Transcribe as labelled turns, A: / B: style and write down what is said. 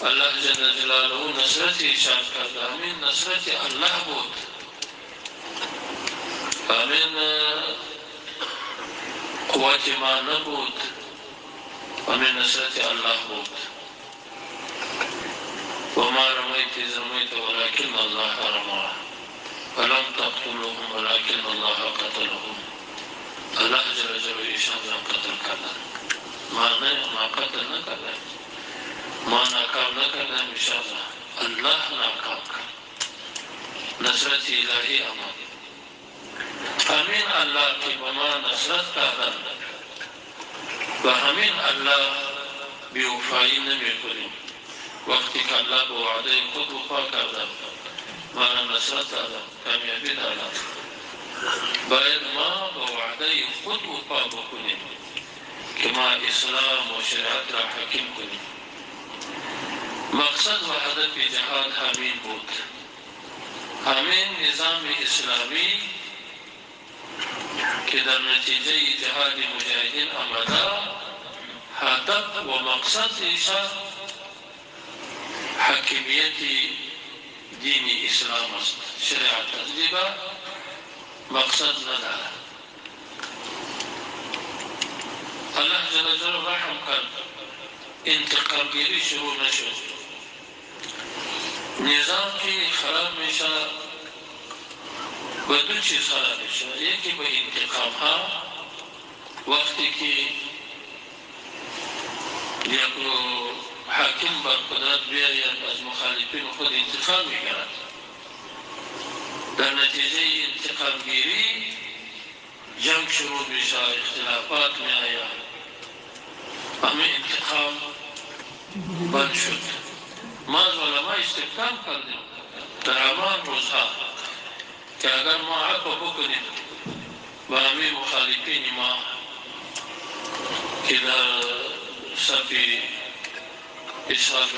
A: الله جل جلاله نصرت ایشان کرد همین نصرت الله بود همین قوت ما نبود همین نصرت الله بود وما رميت إذ رميت ولكن الله رمى فلم تقتلوهم ولكن الله قتلهم الله جل جلاله ایشان را قتل کردن ما قتل نکردن ما ناکام نکردن انشاءالله الله ناکام کرد نصرت الهی آمد همین الله که به ما نصرت کردن و همین الله بی‌وفایی نمی‌کنیم وقتی که الله به وعده خود وفا کردن ما را نصرت دادن کامیابی دادن باید ما به وعده خود وفا بکنیم که ما اسلام و شریعت را حکیم کنیم مقصد و هدف جهاد همین بود همین نظام اسلامی که در نتیجه جهاد مجاهدین آمده هدف و مقصد ایشان حاکمیت دین اسلام است شریعت تطبیق مقصد نداره الله جل جلاله رحم کرد انتقام گیری شروع نشد نظام که خراب میشه و دو چیز خراب میشه یکی به انتقام ها وقتی که یک حاکم بر قدرت بیاید از مخالفین خود انتقام میگیرد در نتیجه انتقام گیری جنگ شروع میشه اختلافات میآید همین انتقام بند شد ما از علما استخدام کردیم در همان روزها که اگر ما عفو بکنیم با همین مخالفین ما که در صف اسحاق